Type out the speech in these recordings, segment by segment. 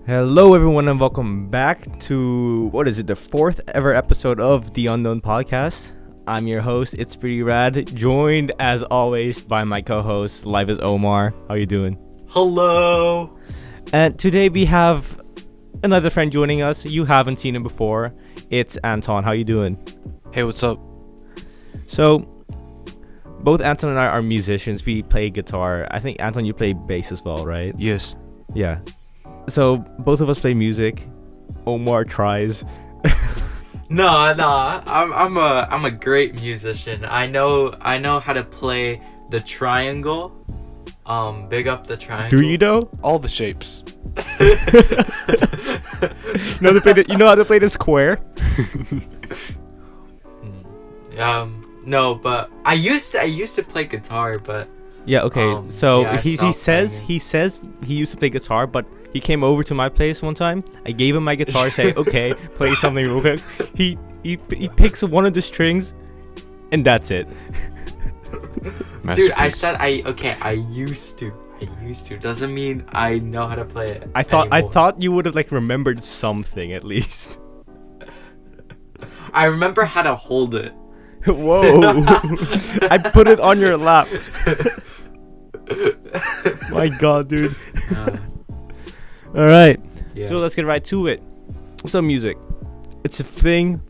Hello, everyone, and welcome back to the fourth ever episode of the Unknown Podcast. I'm your host, It's Pretty Rad, joined as always by my co-host, Live as Omar. How you doing? Hello. And today we have another friend joining us. You haven't seen him before. It's Anton. How you doing? Hey, what's up? So, both Anton and I are musicians. We play guitar. I think, Anton, you play bass as well, right? Yes. Yeah. So both of us play music. Omar tries. No, I'm a great musician. I know how to play the triangle. Big up the triangle. Do you know? All the shapes. You know how to play the square? No, but I used to play guitar, but yeah, okay. So yeah, he says he used to play guitar, but he came over to my place one time. I gave him my guitar, say, okay, play something real quick. He picks one of the strings, and that's it. Dude, I said I used to. Doesn't mean I know how to play it. I thought you would have remembered something at least. I remember how to hold it. Whoa. I put it on your lap. My god, dude. Alright, yeah. So let's get right to it. So music, it's a thing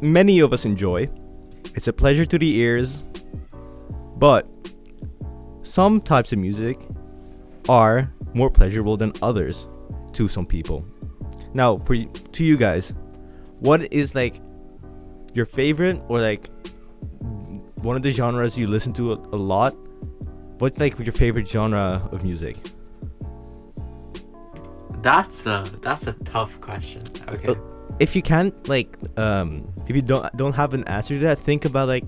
many of us enjoy. It's a pleasure to the ears, but some types of music are more pleasurable than others to some people. Now, to you guys, what is your favorite or one of the genres you listen to a lot? What's your favorite genre of music? That's a tough question. Okay. If you can't if you don't have an answer to that, think about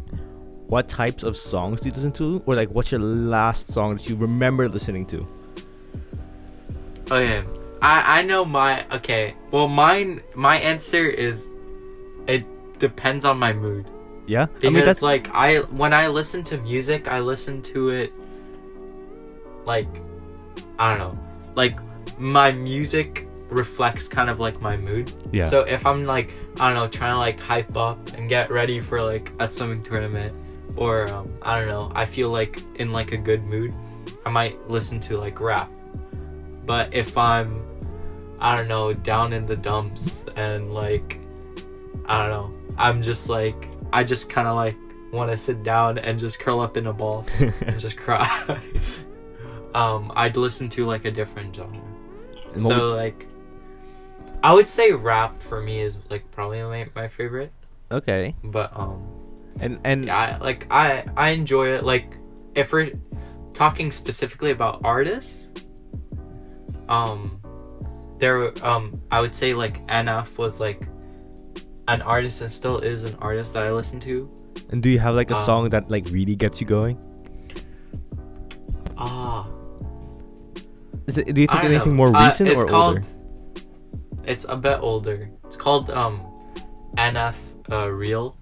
what types of songs do you listen to, or what's your last song that you remember listening to? Okay. I know my my answer is it depends on my mood. Yeah? Because when I listen to music, I listen to it I don't know. My music reflects kind of my mood. Yeah. So if I'm I don't know, trying to hype up and get ready for a swimming tournament, or I don't know, I feel in a good mood, I might listen to rap. But if I'm I don't know, down in the dumps and I don't know, I'm just I just kind of want to sit down and just curl up in a ball and just cry. I'd listen to a different genre. So I would say rap for me is probably my favorite. Okay. But and yeah, I enjoy it. If we're talking specifically about artists, there I would say NF was an artist and still is an artist that I listen to. And do you have a song that really gets you going? Do you think anything more recent or older? It's a bit older. It's called NF Real.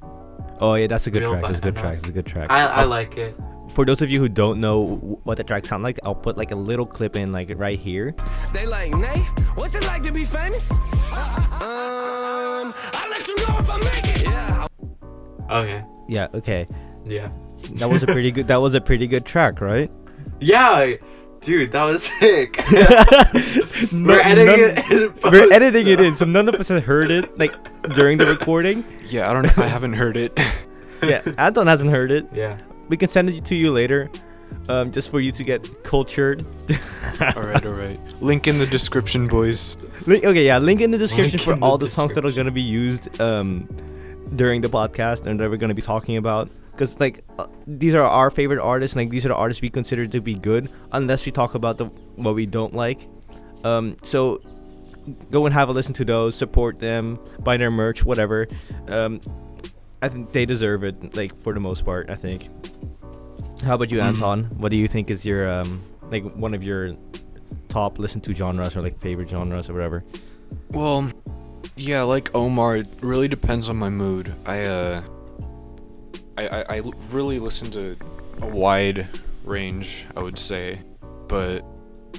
Oh yeah, that's a good Real track. It's a good NF. track. It's a good track. I like it. For those of you who don't know what the track sounds like, I'll put a little clip in right here. They Nay, what's it like to be famous? I'll let you know if I make it. Yeah. Okay. Yeah. Okay. Yeah. That was a pretty good. That was a pretty good track, right? Yeah. Dude, that was sick. We're editing it in, so none of us have heard it during the recording. Yeah, I haven't heard it. Yeah, Anton hasn't heard it. Yeah. We can send it to you later, just for you to get cultured. All right. Link in the description, boys. Link in the description for all the songs that are gonna be used during the podcast and that we're gonna be talking about. Because these are our favorite artists, and these are the artists we consider to be good, unless we talk about what we don't like. So go and have a listen to those, support them, buy their merch, whatever. I think they deserve it, for the most part, I think. How about you, Anton? What do you think is your one of your top listen to genres or favorite genres or whatever? Well, yeah, Omar, it really depends on my mood. I really listen to a wide range, I would say, but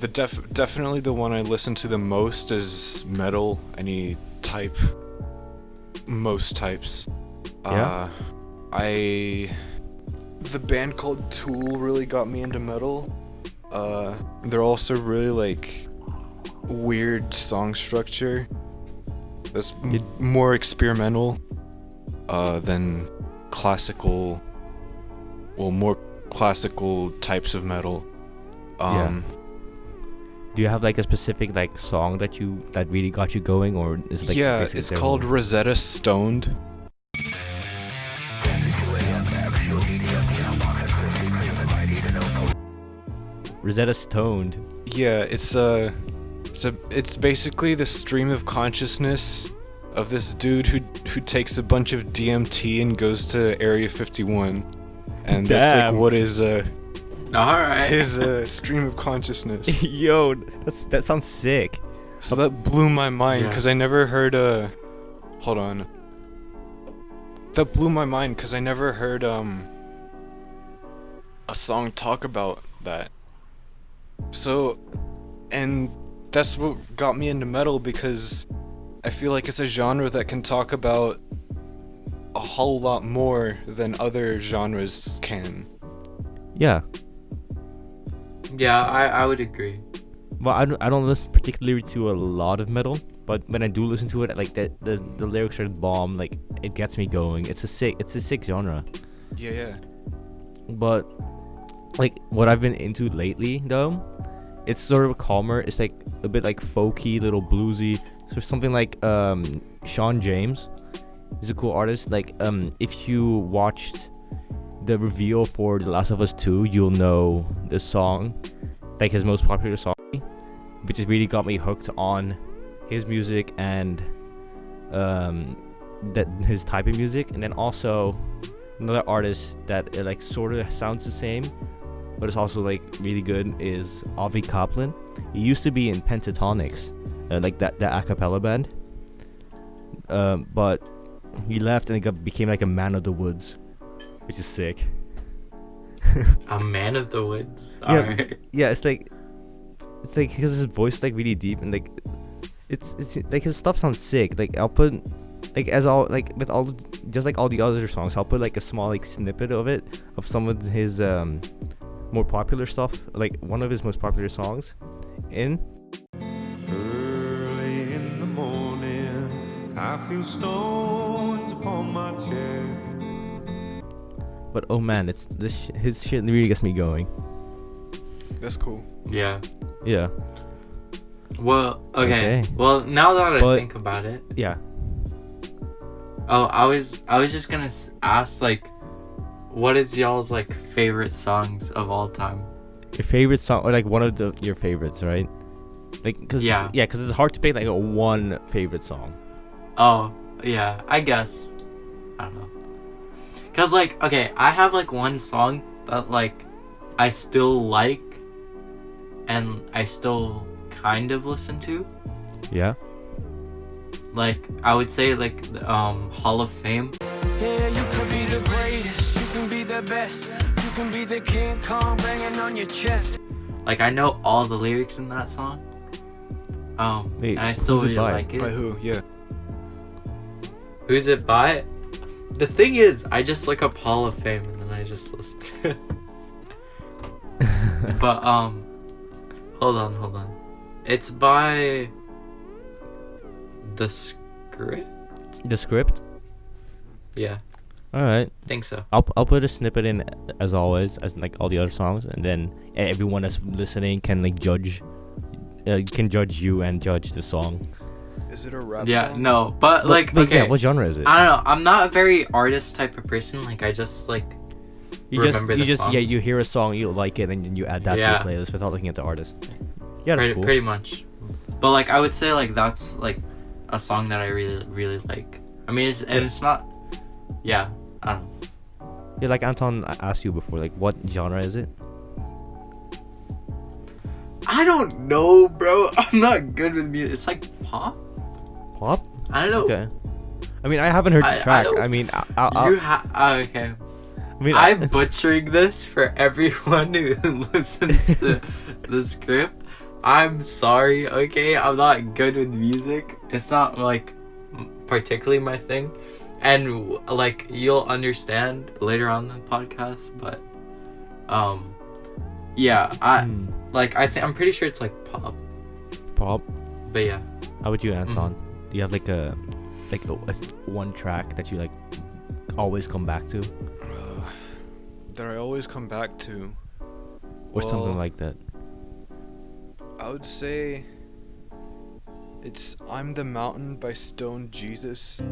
Definitely the one I listen to the most is metal, any type, most types. Yeah. The band called Tool really got me into metal. They're also really like weird song structure. That's more experimental than classical. Well, more classical types of metal. Yeah. Do you have like a specific like song that really got you going, or is it like it's called Rosetta Stoned. Rosetta Stoned? Yeah, it's basically the stream of consciousness of this dude who takes a bunch of DMT and goes to Area 51, and that's like what is Alright. his stream of consciousness. Yo, that sounds sick. So that blew my mind Yeah. because I never heard hold on. That blew my mind because I never heard a song talk about that. So, and that's what got me into metal, because I feel like it's a genre that can talk about a whole lot more than other genres can. Yeah. Yeah, I would agree. Well, I don't listen particularly to a lot of metal, but when I do listen to it, like the lyrics are bomb. Like it gets me going. It's a sick genre. Yeah. But like what I've been into lately though, it's sort of calmer. It's like a bit like folky, little bluesy. So something like Sean James. He's a cool artist. Like if you watched the reveal for The Last of Us 2, you'll know the song, like his most popular song, which has really got me hooked on his music and that his type of music. And then also another artist that like sort of sounds the same, but it's also like really good, is Avi Kaplan. He used to be in Pentatonics, like that a cappella band, but he left and became like a man of the woods, which is sick. A man of the woods. Yeah, Alright. yeah. It's like because his voice is like really deep, and like it's like his stuff sounds sick. Like I'll put like as all like with all just like all the other songs, I'll put like a small like snippet of it of some of his more popular stuff, like one of his most popular songs in. Early in the morning, I feel stones upon my chest. But oh man, it's his shit really gets me going. That's cool. Yeah. Yeah. Well, okay. Okay. Well, now that I But- think about it. Yeah. Oh, I was just gonna ask, like, what is y'all's like favorite songs of all time? Your favorite song, or like one of your favorites, right? Like, cause Yeah. cause it's hard to pick like a one favorite song. Oh, yeah, I guess. I don't know. Cause like, okay, I have like one song that like I still like and I still kind of listen to. Yeah. Like, I would say like Hall of Fame. Yeah, you can be the greatest, you can be the best, you can be the King Kong banging on your chest. Like, I know all the lyrics in that song. Wait, and I still who's it really by? like it. By who? Yeah. Who's it by? The thing is, I just look up Hall of Fame and then I just listen to it. But hold on. It's by The Script? The Script. Yeah, All right. I think so. I'll put a snippet in as always, as like all the other songs, and then everyone that's listening can like judge you and judge the song. Is it a rap Yeah, song? no, but like, But okay. yeah, what genre is it? I don't know. I'm not a very artist type of person. Like, I just like remember the song. you hear a song, you like it, and then you add that to Yeah. your playlist without looking at the artist. Yeah, that's cool. pretty much. But like, I would say like that's like a song that I really really like. I mean, it's not. Yeah, I don't know. Yeah, like Anton asked you before, like what genre is it? I don't know, bro. I'm not good with music. It's like pop. Pop? I don't know. Okay. I mean, I haven't heard the track. don't- I mean, Okay. I mean, I'm butchering this for everyone who listens to the script, I'm sorry, okay? I'm not good with music. It's not like particularly my thing. And like you'll understand later on in the podcast, but yeah, I'm pretty sure it's like pop. But yeah. How about you, Anton? Do you have like a one track that you like always come back to, that I always come back to, or something like that? I would say it's "I'm the Mountain" by Stone Jesus.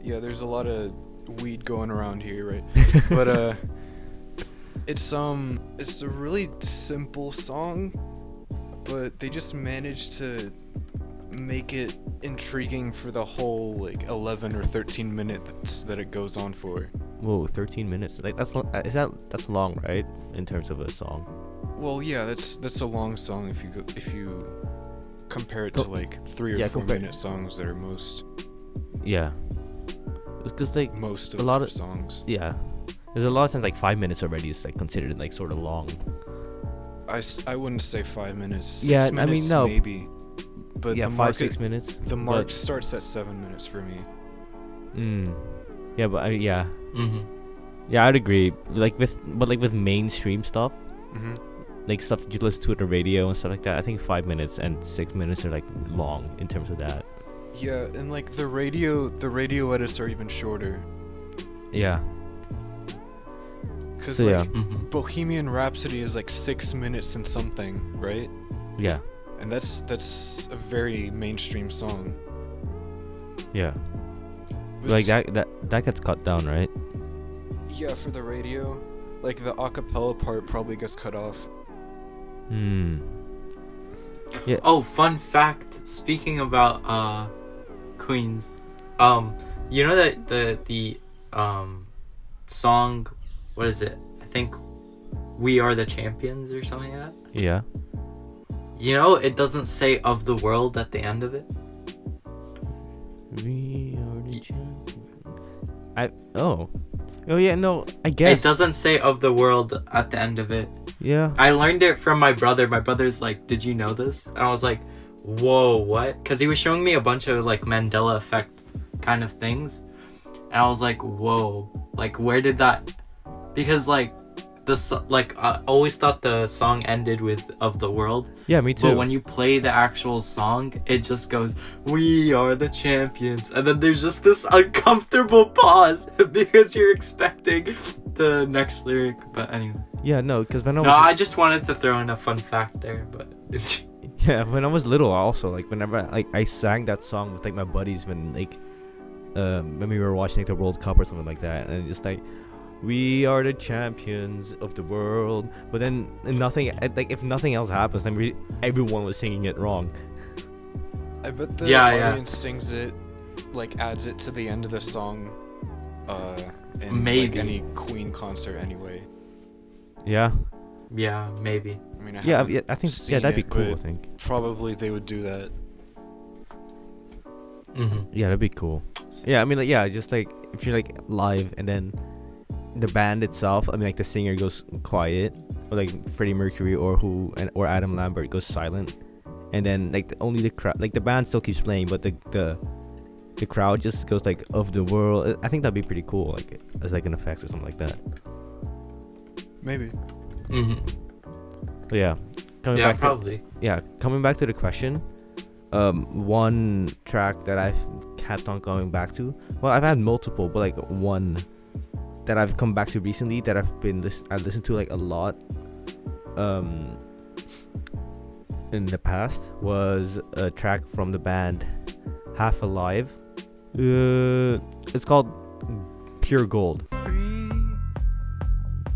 Yeah, there's a lot of weed going around here, right? But it's a really simple song, but they just managed to make it intriguing for the whole like 11 or 13 minutes that it goes on for. Whoa, 13 minutes. Like that's long, right? In terms of a song. Well, yeah, that's a long song if you compare it to like 3 or 4 minute songs that are most. Yeah. Because like most of a lot of songs. Yeah. There's a lot of times like 5 minutes already is like considered like sort of long. I wouldn't say 5 minutes. 6 yeah, minutes, I mean no. Maybe. But yeah, 5-6 minutes. The mark starts at 7 minutes for me. Yeah, but yeah. Mm-hmm. Yeah, I'd agree. Like with mainstream stuff, like stuff that you listen to at the radio and stuff like that. I think 5 minutes and 6 minutes are like long in terms of that. Yeah, and like the radio edits are even shorter. Yeah. Cause so, like yeah. Bohemian Rhapsody is like 6 minutes and something, right? Yeah. And that's a very mainstream song. Yeah. Like that gets cut down, right? Yeah, for the radio, like the acapella part probably gets cut off. Yeah. Oh, fun fact. Speaking about Queens, you know that the song, what is it? I think "We Are the Champions" or something like that. Yeah. You know, it doesn't say "of the world" at the end of it. We are the champions. Oh yeah, no, I guess It doesn't say "of the world" at the end of it. Yeah. I learned it from my brother. My brother's like, "Did you know this?" And I was like, "Whoa, what?" Because he was showing me a bunch of like Mandela effect kind of things, and I was like, "Whoa, like where did that?" Because like I always thought the song ended with "of the world." Yeah, me too. But when you play the actual song, it just goes, "We are the champions," and then there's just this uncomfortable pause because you're expecting the next lyric. But anyway. Yeah, no, because when I just wanted to throw in a fun fact there, but yeah, when I was little, also like whenever I sang that song with like my buddies when we were watching like the World Cup or something like that, and just like, "We are the champions of the world," but then if nothing else happens, then everyone was singing it wrong. I bet the audience sings it, like adds it to the end of the song, in maybe like any Queen concert anyway. Yeah. Yeah, maybe. I mean, I think that'd be cool. I think probably they would do that. Yeah, that'd be cool. Yeah, I mean, like, yeah, just like if you're like live and then the band itself, I mean, like the singer goes quiet, or like Freddie Mercury or Adam Lambert goes silent, and then like only the crowd, like the band still keeps playing, but the crowd just goes like "of the world." I think that'd be pretty cool, like as like an effect or something like that. Maybe. But yeah, coming back to the question, one track that I've kept on going back to. Well, I've had multiple, but like one that I've come back to recently that I listened to like a lot in the past was a track from the band Half Alive. It's called Pure Gold.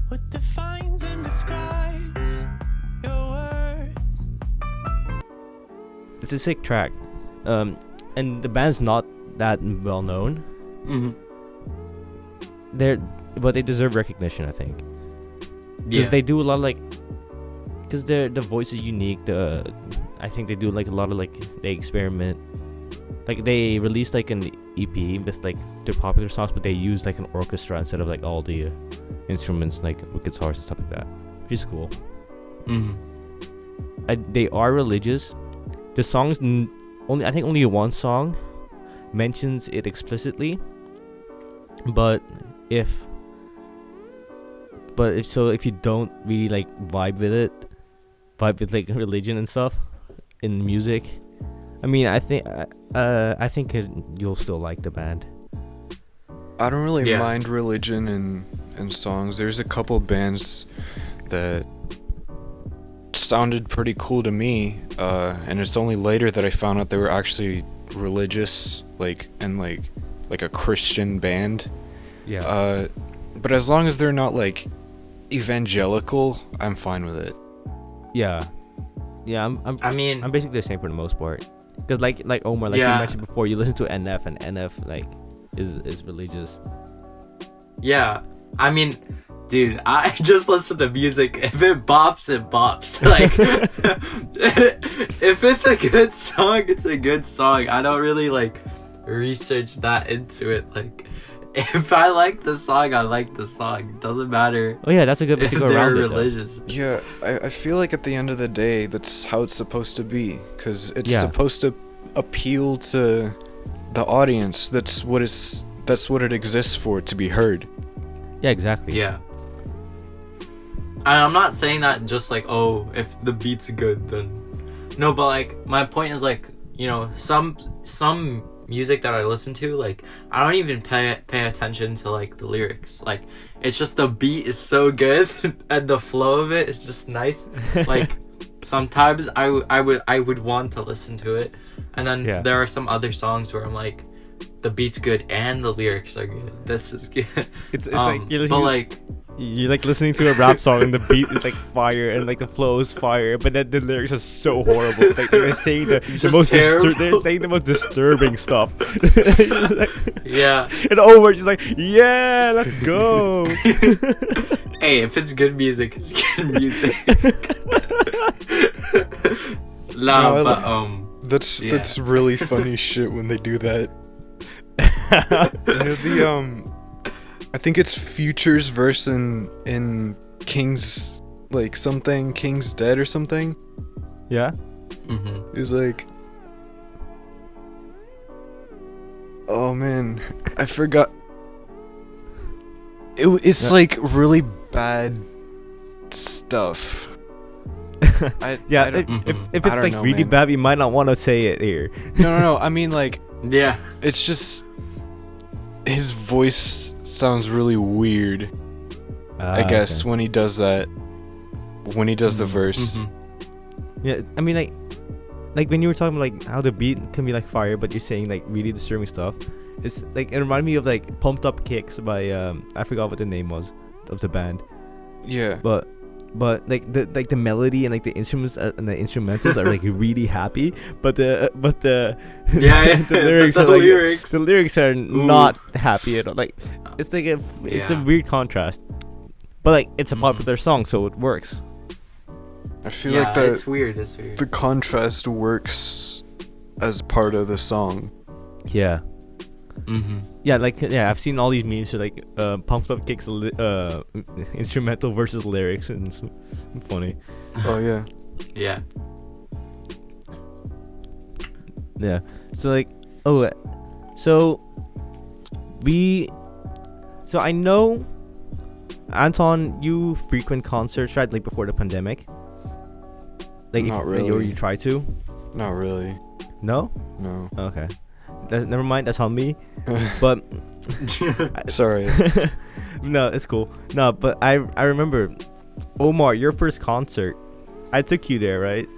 What defines and describes your worth? It's a sick track, and the band's not that well known. But they deserve recognition, I think. Because they do a lot of like, because the voice is unique. I think they do like a lot of like they experiment like they released like an EP with like their popular songs, but they used like an orchestra instead of like all the instruments like with guitars and stuff like that, which is cool. They are religious. The songs I think only one song mentions it explicitly, but if you don't really like vibe with like religion and stuff in music, I mean, I think you'll still like the band. I don't really mind religion in songs. There's a couple bands that sounded pretty cool to me, and it's only later that I found out they were actually religious, like a Christian band. Yeah. But as long as they're not like evangelical, I'm fine with it. Yeah. I'm basically the same for the most part. Because like Omar, like you mentioned before, you listen to NF, and NF like is religious. Yeah, I mean, dude, I just listen to music. If it bops, it bops. Like, if it's a good song, it's a good song. I don't really like research that into it. Like, if I like the song, I like the song. It doesn't matter. Oh yeah, that's a good way to go around it. Religious. Yeah, I feel like at the end of the day, that's how it's supposed to be, because it's supposed to appeal to the audience. That's what it exists for, to be heard. Yeah, exactly. Yeah. And I'm not saying that just like, oh, if the beat's good, then no. But like, my point is like, you know, some music that I listen to, like, I don't even pay attention to like the lyrics. Like, it's just the beat is so good and the flow of it is just nice. Like, sometimes I would want to listen to it, and then there are some other songs where I'm like, the beat's good and the lyrics are good. This is good. It's like you're like listening to a rap song and the beat is like fire and like the flow is fire, but then the lyrics are so horrible. Like they're saying they're saying the most disturbing stuff. Like, yeah. And Omar just like, yeah, let's go. Hey, if it's good music, it's good music. That's really funny shit when they do that. You know, I think it's Future's verse in King's like something, King's Dead or something. Yeah. He's like, oh man, I forgot. It's like really bad stuff. If it's like really bad, we might not want to say it here. No. I mean, like, yeah, it's just his voice sounds really weird. I guess when he does that, when he does the verse. Yeah, I mean, like when you were talking about like how the beat can be like fire, but you're saying like really disturbing stuff. It's like, it reminded me of like Pumped Up Kicks by I forgot what the name was of the band. Yeah. But like the melody and like the instruments and the instrumentals are like really happy, but the the lyrics are not happy at all. Like, it's like it's a weird contrast, but like it's a popular song, so it works. I feel like it's weird. The contrast works as part of the song. Yeah. I've seen all these memes for like Pumped Up Kicks instrumental versus lyrics, and it's funny. Oh yeah. Yeah. So like, so I know, Anton, you frequent concerts, right? Like before the pandemic. Like, not really. Or you try to? Not really. No. Okay. Never mind, that's on me. But sorry. No, it's cool. No, but I remember, Omar, your first concert, I took you there, right?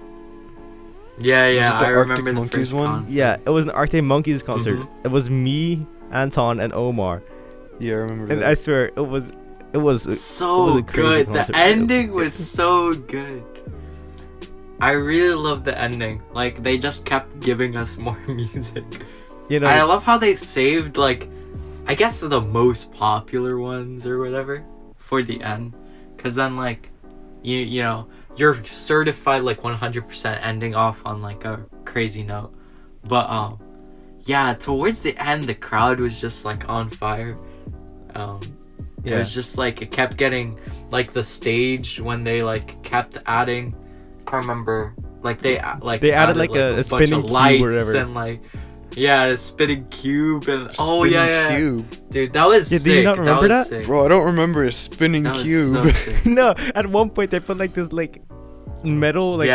Yeah. Was it the I Arctic remember Monkeys one? Concert. Yeah, it was an Arctic Monkeys concert. It was me, Anton, and Omar. Yeah, I remember And that. I swear, it was so a crazy good. concert. The ending was so good. I really loved the ending. Like, they just kept giving us more music. You know, And I love how they saved, like, I guess the most popular ones or whatever for the end. Because then, like, you know, you're certified, like, 100% ending off on, like, a crazy note. But, yeah, towards the end, the crowd was just like on fire. It was just like it kept getting like the stage when they like kept adding. Can't remember. Like they added like a spinning bunch of lights cube or whatever. and like a spinning cube and Spinning cube. Dude, that was sick. Do you not remember that? Sick. Bro, I don't remember a spinning That was cube. so sick. No, at one point they put like this like metal like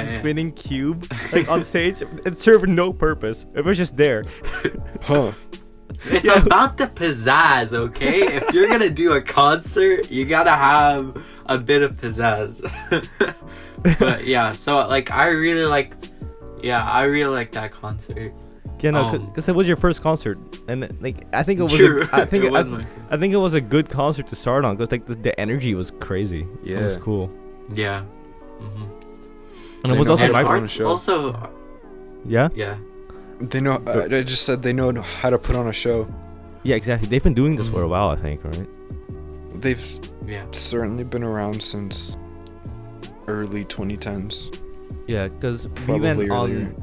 spinning cube like on stage. It served no purpose. It was just there. Huh. It's about the pizzazz, okay? If you're gonna do a concert, you gotta have a bit of pizzazz. But yeah, so like I really liked that concert. Yeah, no, because it was your first concert, and like I think it was. True. I think It was my I think it was a good concert to start on because like the energy was crazy. Yeah. It was cool, Yeah. and it They was know also how to my put on a Harp show. also, yeah. yeah. They know. I just said they know how to put on a show. Yeah, exactly. They've been doing this for a while, I think, right? They've Yeah. certainly been around since early 2010s. Yeah, because we Probably went earlier. on.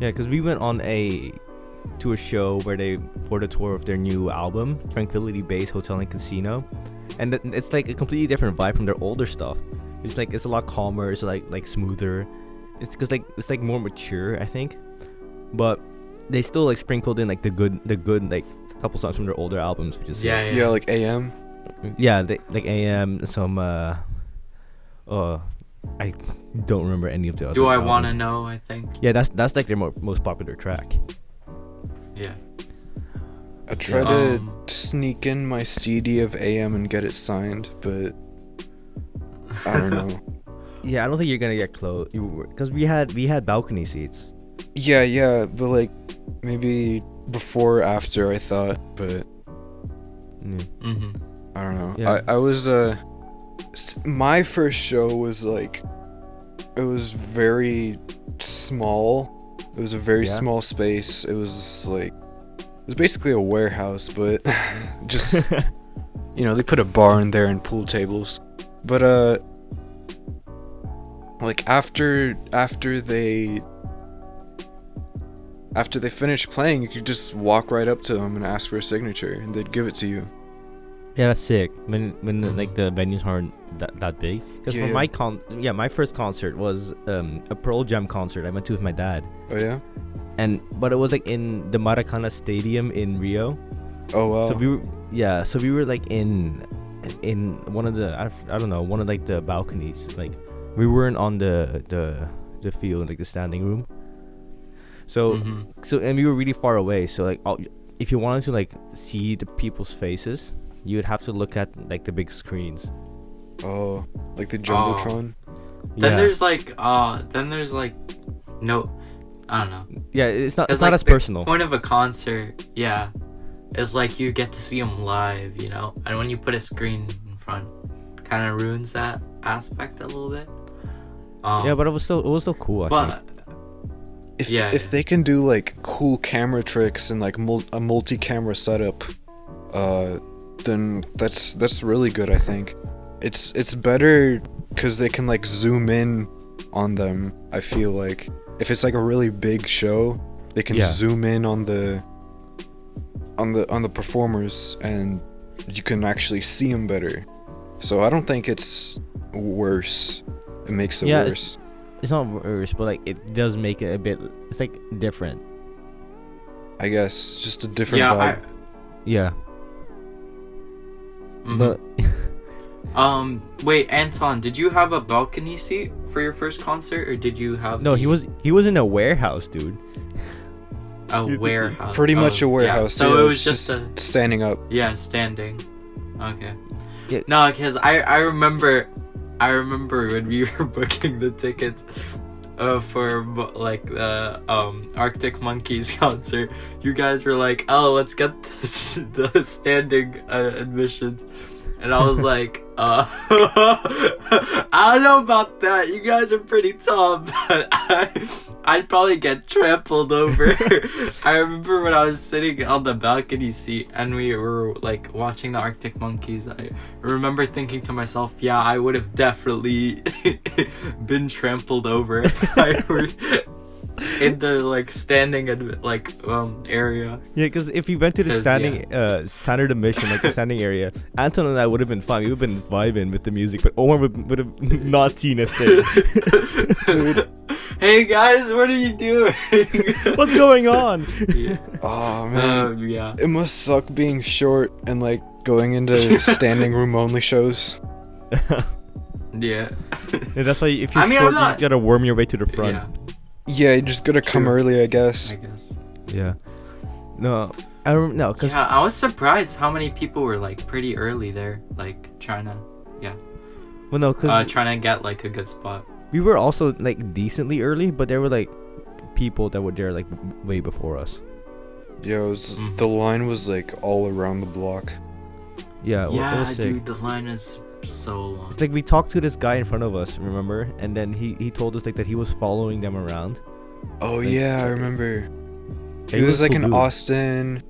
Yeah, because we went on to a show where they for the tour of their new album, Tranquility Base Hotel and Casino, and it's like a completely different vibe from their older stuff. It's a lot calmer. It's like smoother. It's because it's like more mature, I think. But they still like sprinkled in like the good like couple songs from their older albums, which is Yeah, like AM. yeah, like AM some I don't remember any of the other. Do I albums. Wanna Know, I think. Yeah, that's like their most popular track. Yeah. I tried to sneak in my CD of AM and get it signed, but I don't know. Yeah, I don't think you're gonna get close because we had balcony seats. Yeah, but like maybe before or after I thought, but Mm-hmm. I don't know. Yeah. I was my first show was like it was very small. It was a very small space. It was basically a warehouse, but just they put a bar in there and pool tables. But like after they finished playing, you could just walk right up to them and ask for a signature, and they'd give it to you. Yeah, that's sick. When like the venues aren't that big. Because for my first concert was a Pearl Jam concert I went to with my dad. Oh yeah. But it was like in the Maracana Stadium in Rio. Oh wow. So we were like in one of the I don't know, one of like the balconies. Like we weren't on the field, like the standing room. So and we were really far away. So like if you wanted to like see the people's faces, you would have to look at like the big screens. Oh, like the Jumbotron. Then there's like no, I don't know. Yeah, it's not like as the personal. Point of a concert, yeah, is like you get to see them live, and when you put a screen in front, kind of ruins that aspect a little bit. Yeah, but it was still cool. I think. If they can do like cool camera tricks and like a multi-camera setup, then that's really good. I think it's better because they can like zoom in on them. I feel like if it's like a really big show, they can zoom in on the performers and you can actually see them better. So I don't think it's worse. It makes it worse. It's not worse, but like it does make it a bit. It's like different. I guess just a different vibe. Yeah. But wait, Anton, did you have a balcony seat for your first concert, or did you have? No, he was in a warehouse, dude. A warehouse. Pretty much a warehouse. Yeah. So it it was just standing up. Yeah, standing. Okay. Yeah. No, because I remember when we were booking the tickets for like the Arctic Monkeys concert, you guys were like, "Oh, let's get the standing admissions," and I was like, "I don't know about that. You guys are pretty tall, but I'd probably get trampled over." I remember when I was sitting on the balcony seat and we were like watching the Arctic Monkeys, I remember thinking to myself, yeah, I would have definitely been trampled over if I were in the like standing area. Yeah, because if we went to the 'Cause, standing standard admission, like the standing area, Anton and I would have been fine. We would have been vibing with the music, but Omar would have not seen a thing. Dude. Hey guys, what are you doing? What's going on? Yeah. Oh man, Yeah. it must suck being short and like going into standing room only shows. Yeah. Yeah, that's why if you're I mean, short, I'm not- you gotta worm your way to the front. Yeah, Yeah, you just gotta come True. early, I guess. I guess. Yeah. No, I don't know, cause Yeah, I was surprised how many people were like pretty early there, like trying to well, no, cause trying to get like a good spot. we were also like decently early, but there were like people that were there like way before us. Yeah, the line was like all around the block. Yeah, it Yeah, was sick. dude, the line is so long. It's like we talked to this guy in front of us, remember? And then he told us like that he was following them around. Oh Like- yeah, I remember. Yeah, He was like cool in dude. Austin,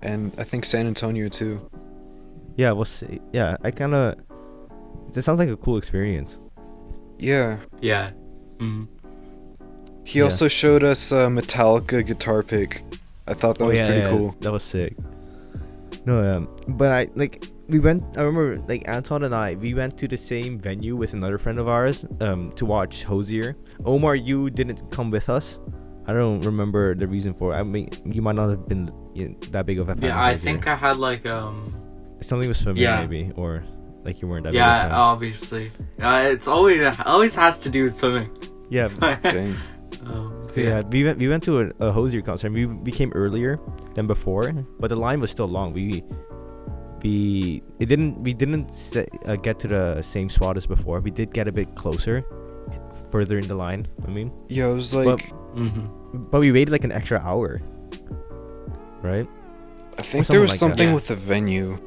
and I think San Antonio too. Yeah, I kind of. It sounds like a cool experience. Yeah. Yeah. Mm. He Yeah. also showed us a Metallica guitar pick. I thought that was pretty cool. That was sick. No, but we went. I remember like Anton and we went to the same venue with another friend of ours to watch Hosier. Omar, you didn't come with us. I don't remember the reason for it. I mean, you might not have been that big of a fan. Yeah, of I Hosier. think I had like something with swimming Yeah. maybe, or like you weren't that big yeah, of a fan. obviously. It's always has to do with swimming. Yeah. Dang. So yeah, we went to a Hosier concert. We came earlier than before, but the line was still long. We didn't get to the same spot as before. We did get a bit closer, further in the line. I mean, Yeah, it was like but we waited like an extra hour, right? I think something there was like that. something Yeah. with the venue.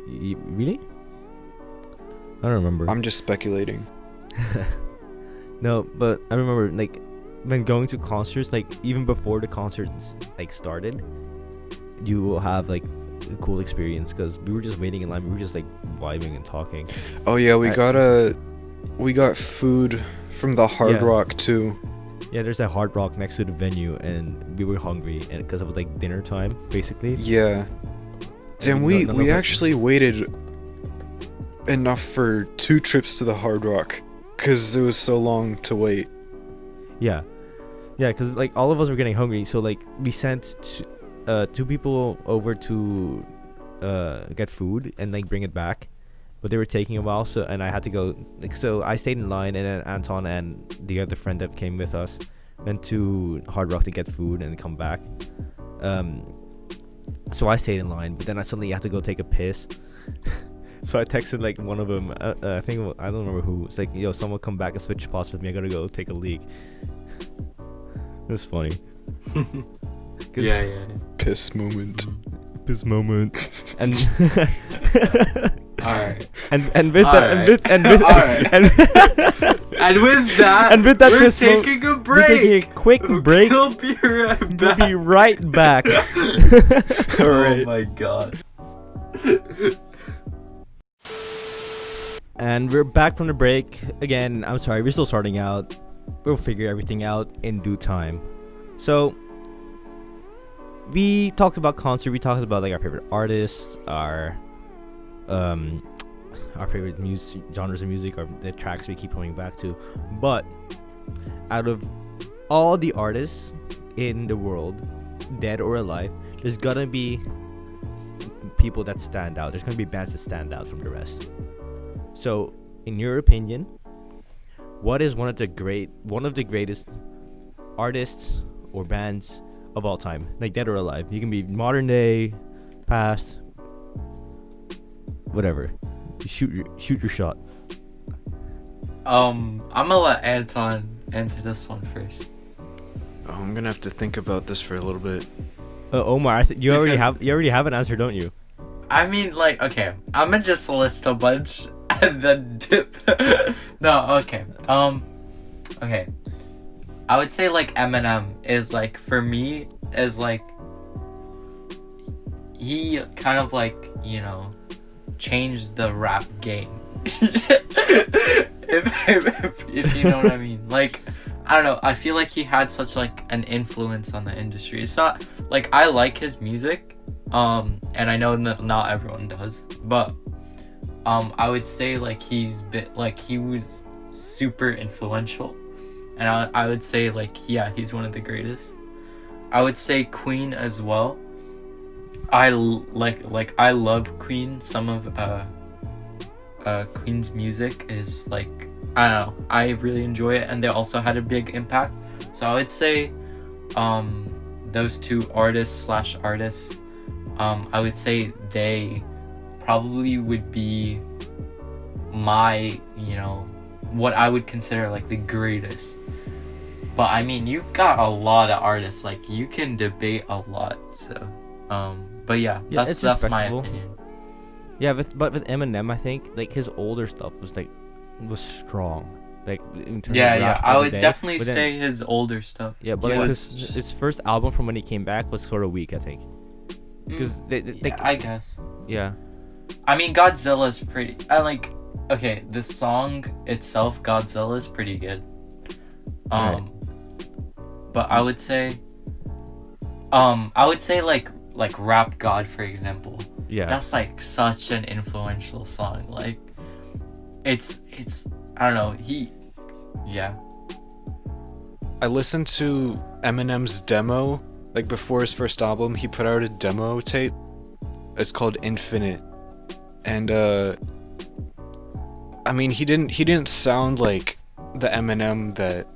Really? I don't remember. I'm just speculating. No, but I remember like when going to concerts, like even before the concerts like started, you will have like a cool experience because we were just waiting in line. We were just like vibing and talking. Oh yeah, we I- got food from the Hard Yeah. Rock too. Yeah, there's a Hard Rock next to the venue, and we were hungry, and because it was like dinner time, basically. Yeah. Damn, No- we no- we no- actually waited enough for 2 trips to the Hard Rock because it was so long to wait. Yeah, because like all of us were getting hungry, so like we sent 2 people over to get food and like bring it back, but they were taking a while. So and I had to go. Like, so I stayed in line, and then Anton and the other friend that came with us went to Hard Rock to get food and come back. So I stayed in line, but then I suddenly had to go take a piss. So I texted like one of them. I think I don't remember who. It's like, yo, someone come back and switch spots with me. I gotta go take a leak. It was funny. Good. Yeah. Piss moment. This moment. And Alright. and with that Alright. and with Alright. and And with that, And with that, we're piss mo- taking a we're break. taking a quick break. We'll be right We'll back. be right back. Alright. Oh my god. And we're back from the break again. I'm sorry, we're still starting out. We'll figure everything out in due time. So we talked about concert. We talked about like our favorite artists, our favorite music genres of music, or the tracks we keep coming back to. But out of all the artists in the world, dead or alive, there's gonna be people that stand out. There's gonna be bands that stand out from the rest. So, in your opinion, what is one of the greatest artists or bands of all time, like dead or alive? You can be modern day, past, whatever. Shoot your shot. I'm gonna let Anton answer this one first. Oh, I'm gonna have to think about this for a little bit. Omar, you already have an answer, don't you? I mean, like, okay, I'm gonna just list a bunch and then dip. No, okay. Okay. I would say like Eminem is like, for me, is like, he kind of like, you know, changed the rap game. if you know what I mean. Like, I don't know. I feel like he had such like an influence on the industry. It's not like I like his music, and I know that not everyone does, but I would say like he was super influential, and I would say like he's one of the greatest. I would say Queen as well. I love Queen. Some of Queen's music is like, I don't know, I really enjoy it, and they also had a big impact. So I would say those two artists, I would say they probably would be my, what I would consider like the greatest. But I mean, you've got a lot of artists, like you can debate a lot. So but that's my opinion. Yeah, but with Eminem, I think like his older stuff was strong. Like in terms of rap I would day. definitely say his older stuff. Yeah, but like his first album from when he came back was sort of weak, I think. Because I guess. Yeah. I mean, Godzilla's pretty. Okay, the song itself, Godzilla, is pretty good. Right. But I would say like Rap God, for example. Yeah. That's like such an influential song. Like, it's I don't know. I listened to Eminem's demo, like before his first album. He put out a demo tape. It's called Infinite, and I mean, he didn't sound like the Eminem that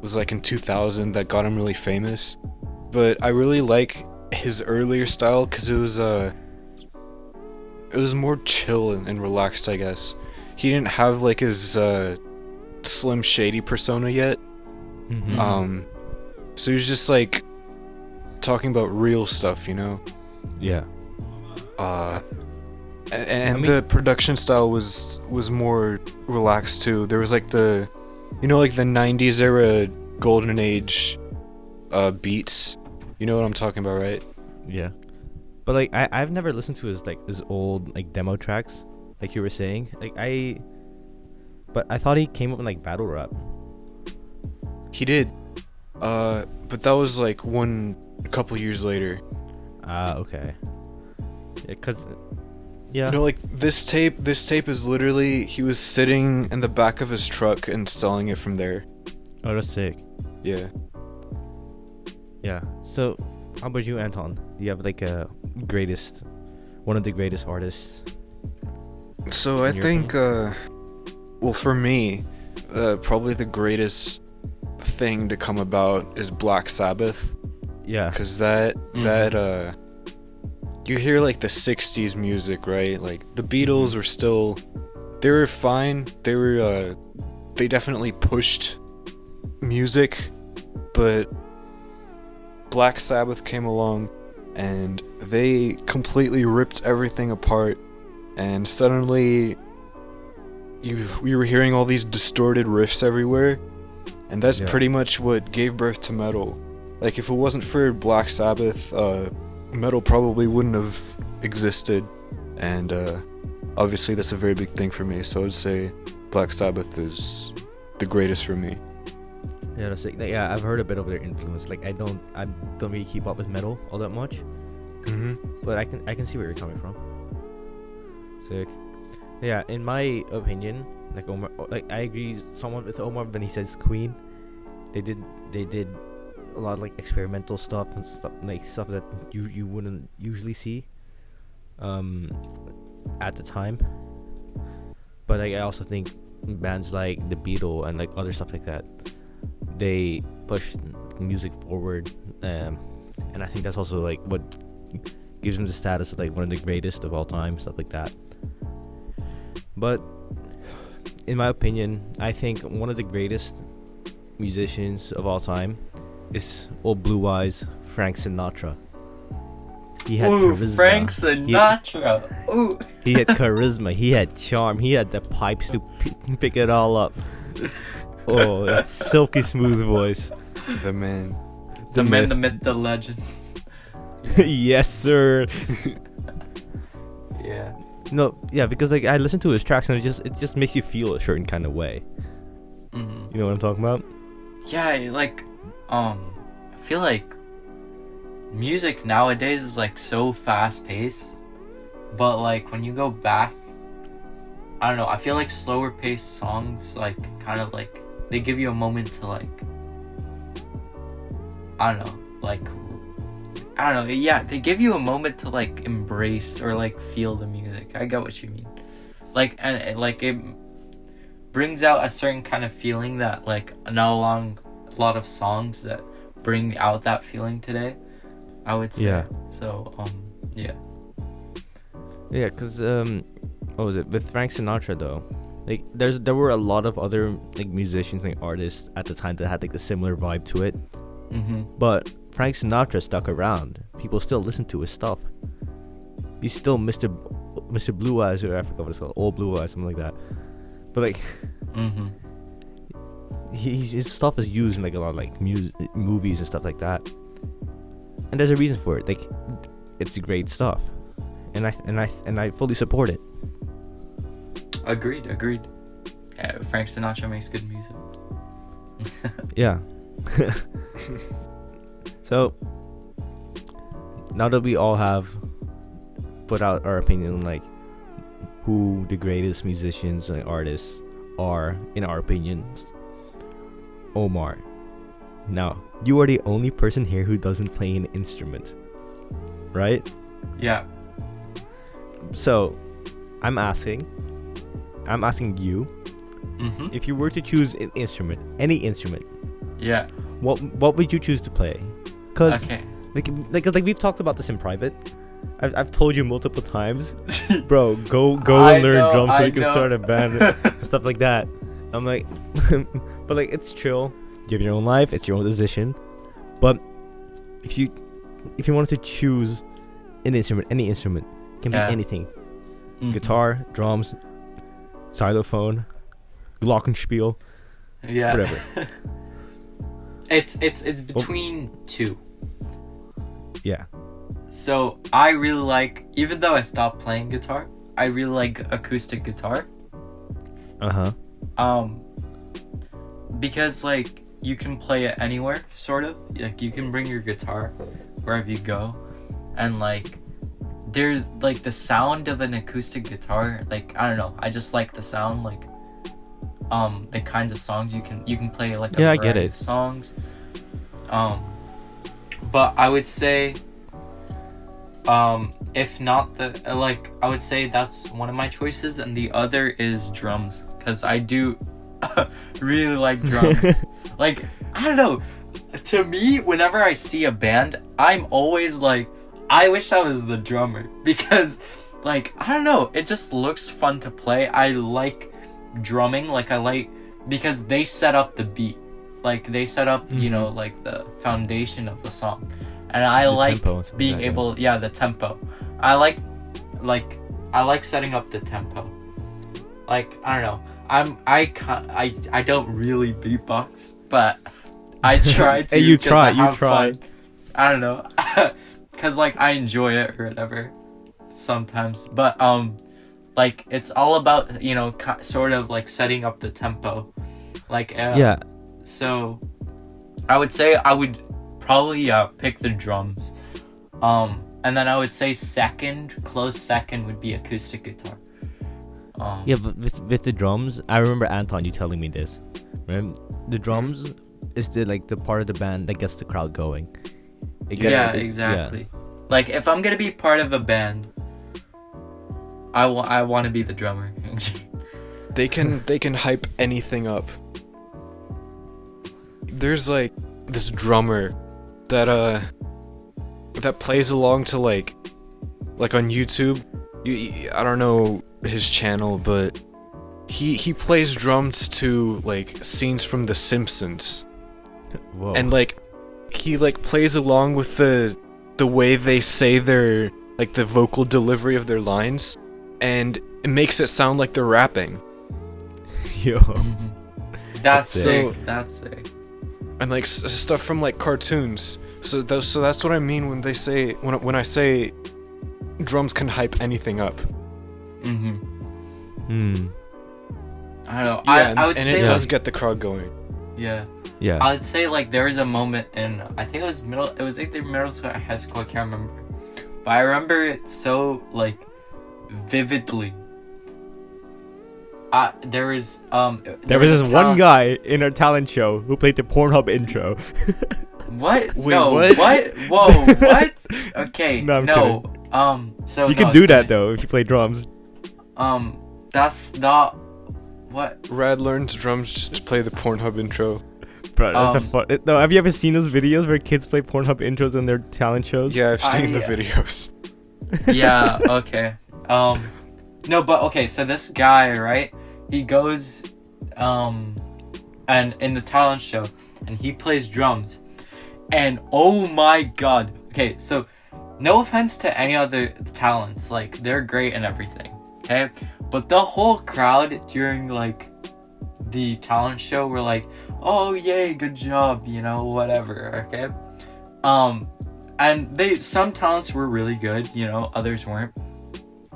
was like in 2000 that got him really famous, but I really like his earlier style because it was more chill and relaxed, I guess. He didn't have like his Slim Shady persona yet. Mm-hmm. So he was just like talking about real stuff, Yeah. And the production style was more relaxed too. There was like the 90s era golden age beats. You know what I'm talking about, right? Yeah. But like I've never listened to his old like demo tracks, like you were saying. But I thought he came up with like battle rap. He did. But that was like a couple years later. Okay. Yeah, cause yeah. Like this tape is literally he was sitting in the back of his truck and selling it from there. Oh, that's sick. Yeah. Yeah. So, how about you, Anton? Do you have like one of the greatest artists? So I think, well, for me, probably the greatest thing to come about is Black Sabbath. Yeah. Cause that you hear like the 60s music, right? Like the Beatles were they were fine. They definitely pushed music, but Black Sabbath came along and they completely ripped everything apart, and suddenly we were hearing all these distorted riffs everywhere, and that's pretty much what gave birth to metal. Like if it wasn't for Black Sabbath, metal probably wouldn't have existed, and obviously that's a very big thing for me, so I'd say Black Sabbath is the greatest for me. Yeah, that's like, yeah, I've heard a bit of their influence. Like I don't really keep up with metal all that much. But I can see where you're coming from. Sick. Yeah, in my opinion, like Omar, like I agree somewhat with Omar when he says Queen. They did a lot of like experimental stuff and stuff that you wouldn't usually see at the time. But like I also think bands like the Beatles and like other stuff like that, they push music forward, and I think that's also like what gives them the status of like one of the greatest of all time, stuff like that. But in my opinion, I think one of the greatest musicians of all time is old Blue Eyes Frank Sinatra. He had charisma. Frank Sinatra. He had charisma. He had charm. He had the pipes to pick it all up. Oh, that silky smooth voice. The man. The man, the myth, the legend. Yes, sir. Yeah. No, yeah, because like I listen to his tracks and it just makes you feel a certain kind of way. Mm-hmm. You know what I'm talking about? Yeah, like, I feel like music nowadays is like so fast paced, but like when you go back, I don't know, I feel like slower paced songs like kind of like they give you a moment to like, I don't know, like, I don't know, yeah, they give you a moment to like embrace or like feel the music. I get what you mean. Like, and like it brings out a certain kind of feeling that like not a lot of songs that bring out that feeling today, I would say. Yeah. So, yeah. Yeah, cause what was it with Frank Sinatra though? Like, there were a lot of other like musicians, like artists at the time that had like a similar vibe to it. Mm-hmm. But Frank Sinatra stuck around. People still listen to his stuff. He's still Mr. Blue Eyes, or I forgot what it's called, Old Blue Eyes, something like that. But like, Mm-hmm. his stuff is used in like a lot of like movies and stuff like that. And there's a reason for it. Like, it's great stuff, and I fully support it. Agreed. Yeah, Frank Sinatra makes good music. Yeah. So now that we all have put out our opinion on like who the greatest musicians and artists are in our opinions, Omar, now you are the only person here who doesn't play an instrument, right? Yeah. So I'm asking you, Mm-hmm. if you were to choose an instrument, any instrument, Yeah. what would you choose to play? Cause Okay. like we've talked about this in private. I've told you multiple times, bro, go I and learn know, drums so I you can know. start a band and stuff like that. I'm like, but like it's chill. You have your own life. It's your own decision. But if you wanted to choose an instrument, any instrument, can Yeah. be anything: Mhm. guitar, drums, xylophone, glockenspiel, Yeah. whatever. It's between two. Yeah. So I really like, even though I stopped playing guitar, I really like acoustic guitar. Because like you can play it anywhere, sort of. Like you can bring your guitar wherever you go, and like there's like the sound of an acoustic guitar. Like I don't know, I just like the sound. Like the kinds of songs you can play like a Yeah, I get variety it. of songs. But I would say if not the like I would say that's one of my choices, and the other is drums, because I do really like drums. Like I don't know, to me whenever I see a band I'm always like I wish I was the drummer, because like I don't know, it just looks fun to play. I like drumming, like I like because they set up the beat, like they set up you know like the foundation of the song, and I The like tempo and stuff being like that, able the tempo. I like setting up the tempo. Like I don't know, I don't really beatbox, but I try to. Hey, you 'cause try, I you have try. fun. I don't know, cause like I enjoy it or whatever sometimes, but like it's all about sort of like setting up the tempo, like Yeah. So I would say I would probably pick the drums, and then I would say close second would be acoustic guitar. Yeah, but with the drums, I remember Anton, you telling me this. Right? The drums is the part of the band that gets the crowd going. Exactly. Like if I'm gonna be part of a band, I want to be the drummer. They can hype anything up. There's like this drummer that plays along to like on YouTube. I don't know his channel, but he plays drums to like scenes from The Simpsons. Whoa. And like he like plays along with the way they say their like the vocal delivery of their lines, and it makes it sound like they're rapping. Yo. That's So- sick. That's sick. And like stuff from like cartoons. So that's what I mean when they say when I say drums can hype anything up. Mm-hmm. Hmm. I don't know. Yeah, I would and say it does like, get the crowd going. Yeah. Yeah. I'd say like there was a moment in I think it was either middle school or high school, I can't remember. But I remember it so like vividly. There was this a one talent- guy in our talent show who played the Pornhub intro. What? Wait, no, what? Whoa, what? Okay, No, I'm no. So You no, can do that sorry. though if you play drums. That's not what. Rad learns drums just to play the Pornhub intro. Bro, that's a fun. No, have you ever seen those videos where kids play Pornhub intros in their talent shows? Yeah, I've seen the I- videos. Yeah, okay. No, but okay, so this guy, right? He goes and in the talent show and he plays drums. And oh my god. Okay, so no offense to any other talents, like they're great and everything. Okay? But the whole crowd during like the talent show were like, "Oh, yay, good job," you know, whatever, okay? And some talents were really good, you know, others weren't.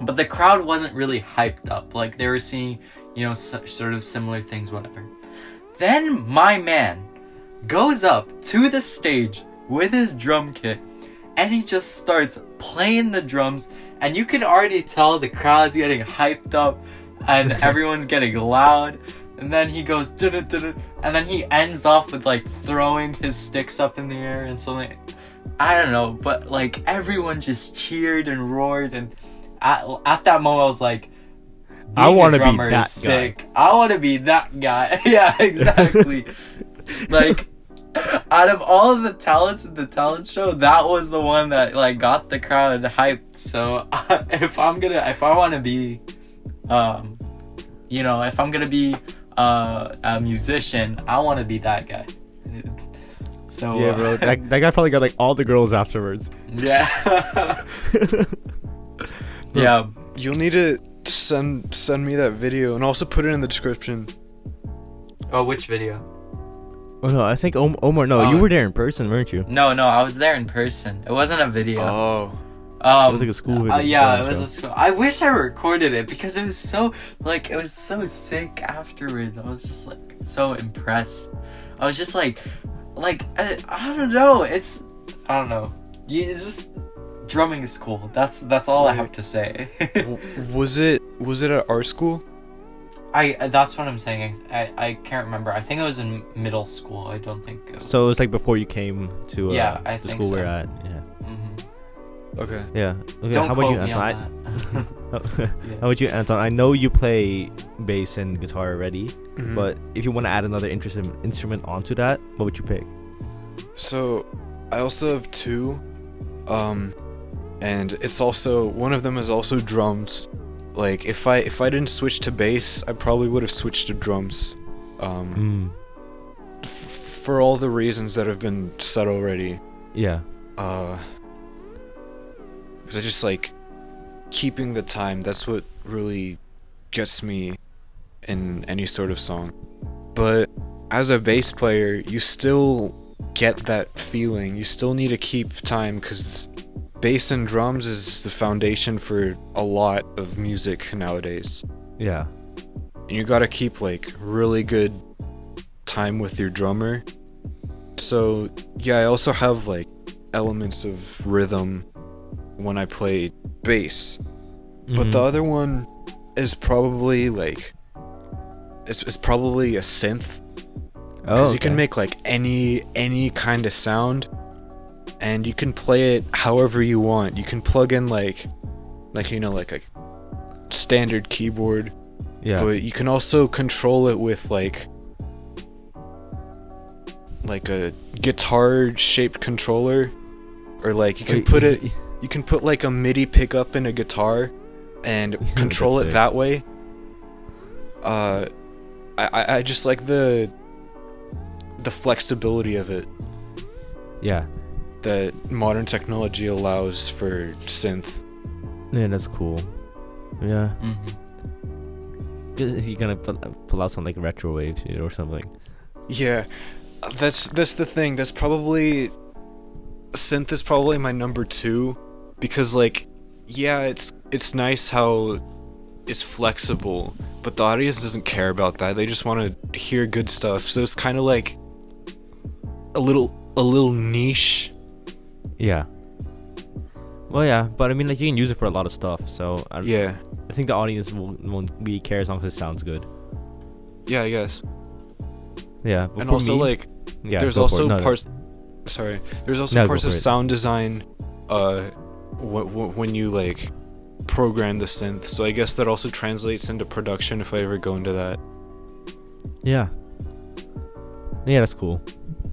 But the crowd wasn't really hyped up. Like they were seeing, you know, sort of similar things, whatever. Then my man goes up to the stage with his drum kit and he just starts playing the drums, and you can already tell the crowd's getting hyped up and everyone's getting loud. And then he goes dun-dun-dun-dun, and then he ends off with like throwing his sticks up in the air and something. I don't know, but like everyone just cheered and roared, and at that moment I was like, I being a wanna be drummer that is sick. I want to be that guy. Yeah, exactly. Like, out of all of the talents in the talent show, that was the one that like got the crowd hyped. So if I want to be, you know, if I'm gonna be a musician, I want to be that guy. So Yeah, bro. That guy probably got like all the girls afterwards. yeah. Yeah. You'll need to send me that video and also put it in the description. Oh, which video? Oh no, I think Omar. No, you Oh. were there in person, weren't you? No, I was there in person. It wasn't a video. Oh. It was like a school video. Yeah, it was a school. I wish I recorded it because it was so sick afterwards. I was just like so impressed. I was just like I don't know. I don't know. It's just drumming is cool. That's all I have to say. Was it at our school? That's what I'm saying. I can't remember. I think it was in middle school. I don't think it was. So it was like before you came to I the think school so. we're at. Yeah. Okay. Yeah. Okay. Don't how about you, quote me Anton? on that. How about you, Anton? I know you play bass and guitar already, Mhm. but if you want to add another instrument onto that, what would you pick? So, I also have two, and it's also one of them is also drums. Like if I didn't switch to bass, I probably would have switched to drums. For all the reasons that have been said already. Yeah. Because I just like keeping the time. That's what really gets me in any sort of song. But as a bass player, you still get that feeling. You still need to keep time because bass and drums is the foundation for a lot of music nowadays. Yeah. And you gotta keep like really good time with your drummer. So yeah, I also have like elements of rhythm when I play bass. But the other one is probably like it's probably a synth. Oh, You can make like any kind of sound, and you can play it however you want. You can plug in like you know, like a standard keyboard. Yeah. But you can also control it with like a guitar shaped controller, or like you can put like a MIDI pickup in a guitar and control it sick. that way. I just like the flexibility of it Yeah. that modern technology allows for synth. Yeah, that's cool. Yeah. Mm-hmm. You're gonna pull out some like retro wave shit or something. Yeah, that's the thing. That's probably synth is probably my number 2, because like, yeah, it's nice how it's flexible, but the audience doesn't care about that. They just want to hear good stuff. So it's kind of like a little niche. Yeah. Well, yeah, but I mean, like, you can use it for a lot of stuff. So I think the audience won't really care as long as it sounds good. Yeah, I guess. Yeah, but And for also, me, like, yeah, there's go for also it. No, parts. Sorry, there's also No, parts go of for it. sound design. When you like program the synth. So I guess that also translates into production if I ever go into that. Yeah. Yeah, that's cool.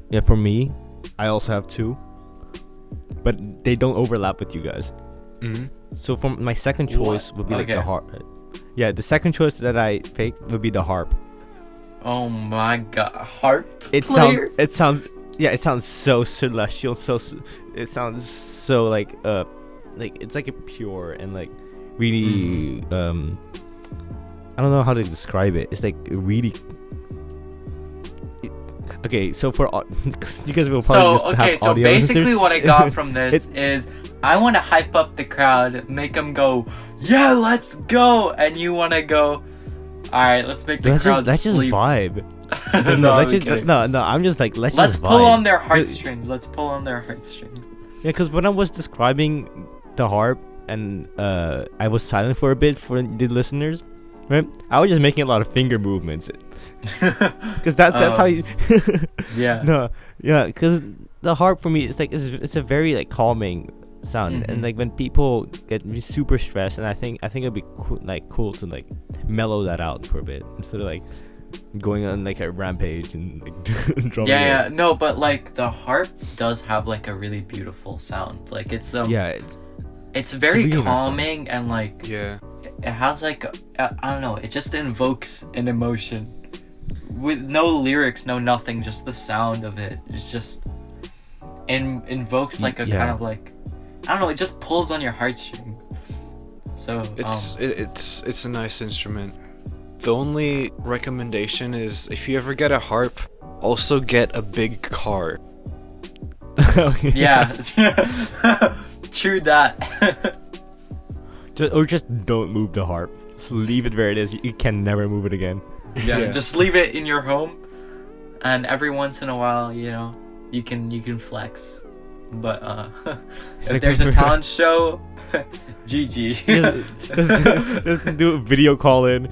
Yeah, for me, I also have two, but they don't overlap with you guys. Mm-hmm. So for my second choice would be like the Okay. harp. Yeah, the second choice that I picked would be the harp. Oh my god, harp It player? sounds it sounds so celestial, it sounds so like it's like a pure and like really I don't know how to describe it. It's like really okay. So for you guys will probably just have So audio basically listeners. what I got from this is I want to hype up the crowd, make them go, yeah, let's go, and you want to go, all right, let's make the crowd let's sleep. just vibe. No, let's I'm just, kidding. no, I'm just like let's Let's just pull vibe. on their heartstrings. Let's pull on their heartstrings. Yeah, because when I was describing the harp and I was silent for a bit for the listeners, right? I was just making a lot of finger movements, because that's how you. Yeah. No, yeah, because the harp for me is like it's a very like calming sound, and like when people get super stressed, and I think it'd be cool to like mellow that out for a bit instead of like going on like a rampage and like drumming. Yeah, no, but like the harp does have like a really beautiful sound. Like it's it's very really nice calming and like Yeah. it has like I don't know, it just invokes an emotion with no lyrics, no nothing, just the sound of it. It's just invokes like a kind of like I don't know, it just pulls on your heartstrings. So It's a nice instrument. The only recommendation is if you ever get a harp, also get a big car. yeah. True that. Just don't move the harp. Just leave it where it is. You can never move it again. Yeah, just leave it in your home, and every once in a while, you know, you can flex. But if like there's a talent show, GG. just do a video call in.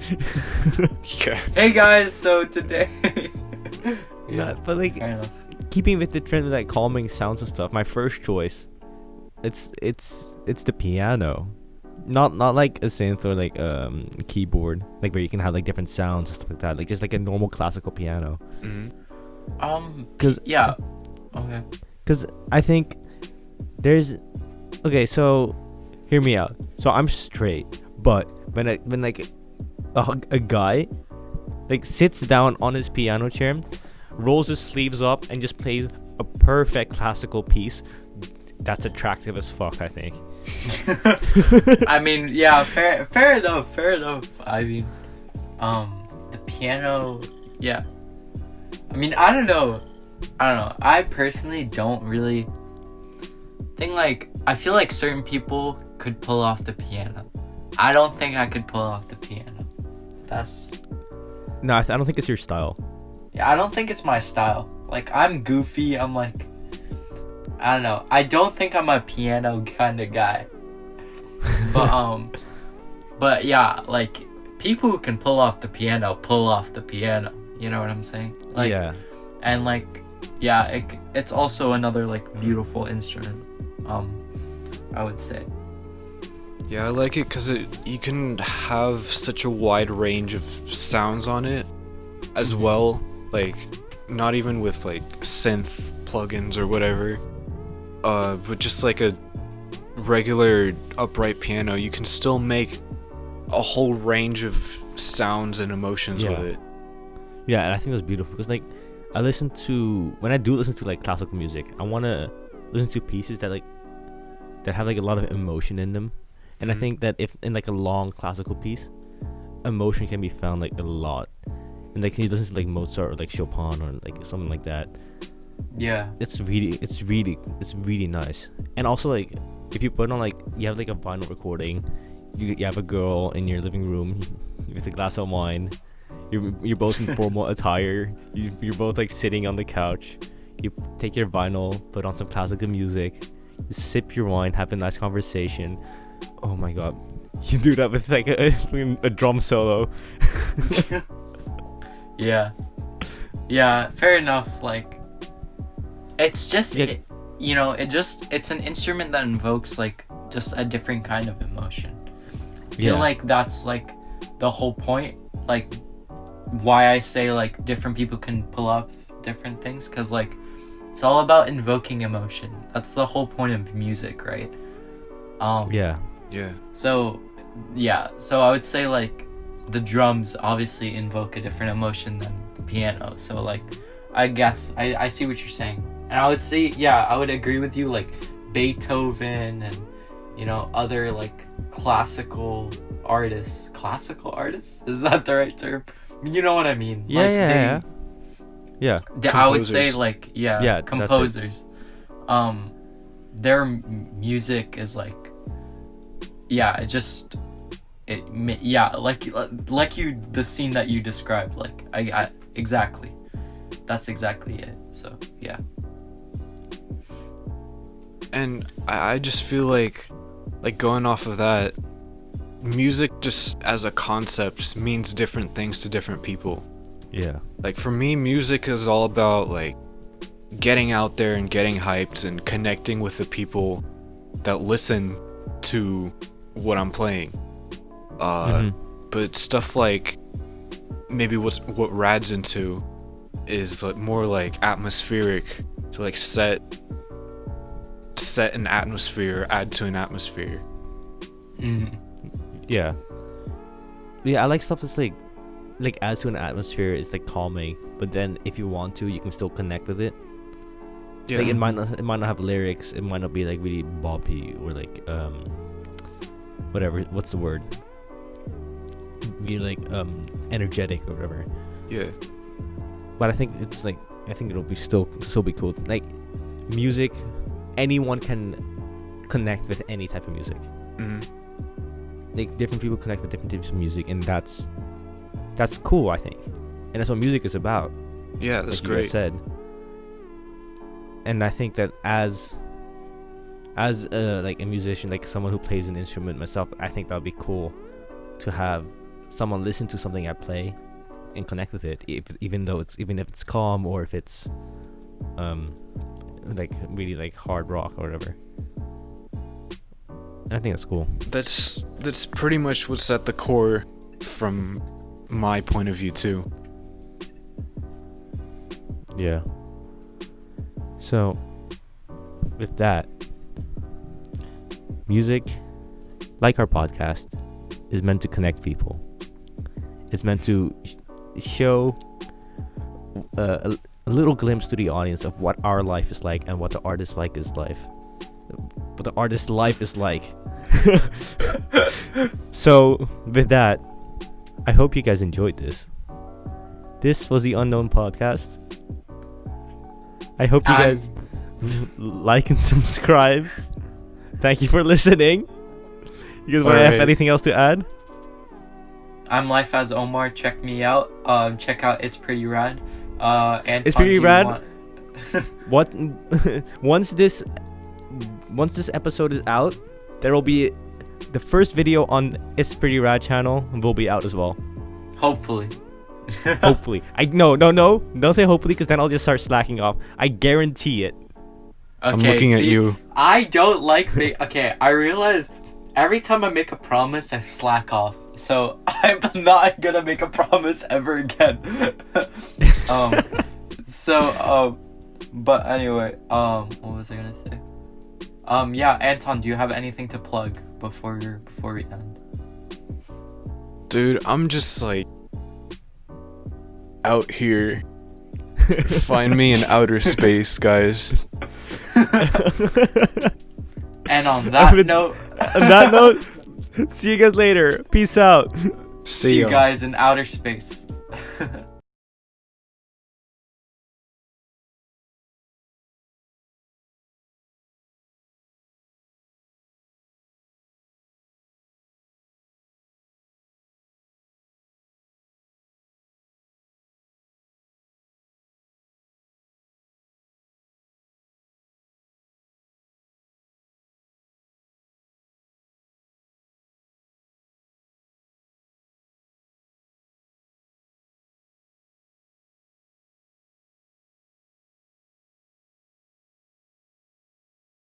Yeah. Hey guys, so today. Yeah, but like I don't know. keeping with the trend of like calming sounds and stuff, my first choice, it's the piano. Not like a synth or like a keyboard, like where you can have like different sounds and stuff like that. Like just like a normal classical piano. Mm-hmm. Cause Yeah. Okay. Because I think there's so hear me out. So I'm straight, but when like a guy like sits down on his piano chair, rolls his sleeves up, and just plays a perfect classical piece, that's attractive as fuck, I think. I mean, yeah, fair enough. I mean, the piano, yeah. I mean, I don't know. I personally don't really think like I feel like certain people could pull off the piano. I don't think I could pull off the piano. That's No, I don't think it's your style. yeah, I don't think it's my style. Like I'm goofy. I'm like I don't know. I don't think I'm a piano kind of guy. But yeah, like people who can pull off the piano. You know what I'm saying? Like yeah. and like yeah, it's also another like beautiful instrument. I would say. Yeah, I like it because you can have such a wide range of sounds on it as well. Like, not even with like synth plugins or whatever, but just like a regular upright piano, you can still make a whole range of sounds and emotions with it. Yeah, and I think that's beautiful because like when I do listen to like classical music, I want to listen to pieces that have like a lot of emotion in them. And I think that if in like a long classical piece, emotion can be found like a lot. And like you listen to like Mozart or like Chopin or like something like that. Yeah. It's really nice. And also like if you put on like you have like a vinyl recording, you have a girl in your living room with a glass of wine. You're both in formal attire. You're both like sitting on the couch. You take your vinyl, put on some classical music, you sip your wine, have a nice conversation. Oh my god, you do that with like a drum solo. Yeah, fair enough. Like, it's just it's an instrument that invokes like just a different kind of emotion. I feel like that's like the whole point, like why I say like different people can pull up different things, because like it's all about invoking emotion. That's the whole point of music, right? Yeah. So I would say like the drums obviously invoke a different emotion than the piano. So like I guess I see what you're saying, and I would say I would agree with you, like Beethoven and other like classical artists, is that the right term? You know what I mean? Yeah. I would say like Yeah, composers. Their music is like like the scene that you described, like I exactly. That's exactly it. So yeah. And I just feel like going off of that, music just as a concept means different things to different people. Yeah. Like for me, music is all about like getting out there and getting hyped and connecting with the people that listen to what I'm playing. But stuff like maybe what Rad's into is like more like atmospheric, to like set an atmosphere, add to an atmosphere. Yeah, I like stuff that's like adds to an atmosphere. It's like calming, but then if you want to, you can still connect with it. Yeah. Like it might not have lyrics. It might not be like really boppy or like whatever. What's the word? Be like energetic or whatever. Yeah. But I think it'll be still be cool. Like music, anyone can connect with any type of music. Like different people connect with different types of music, and that's cool, I think. And that's what music is about. Yeah, that's like great. You guys said. And I think that as like a musician, like someone who plays an instrument myself, I think that would be cool to have someone listen to something I play and connect with it, even if it's calm or if it's like really like hard rock or whatever. I think that's cool. That's pretty much what's at the core from my point of view too. Yeah. So with that, music, like our podcast, is meant to connect people. It's meant to show a little glimpse to the audience of what our life is like and what the artist's life is like. So with that, I hope you guys enjoyed this. This was the Unknown Podcast. I hope you guys like and subscribe. Thank you for listening. You guys want to have anything else to add? I'm Life as Omar. Check me out. Check out It's Pretty Rad. Anton, It's Pretty Rad. What? Once this episode is out, there will be the first video on It's Pretty Rad channel will be out as well. Hopefully. Hopefully. No. Don't say hopefully, because then I'll just start slacking off. I guarantee it. Okay, I'm looking at you. I don't like okay, I realize every time I make a promise, I slack off. So I'm not gonna make a promise ever again. But anyway, what was I gonna say? Yeah, Anton, do you have anything to plug before we end? Dude, I'm just like out here. Find me in outer space, guys. And on that note, see you guys later. Peace out. See you guys in outer space.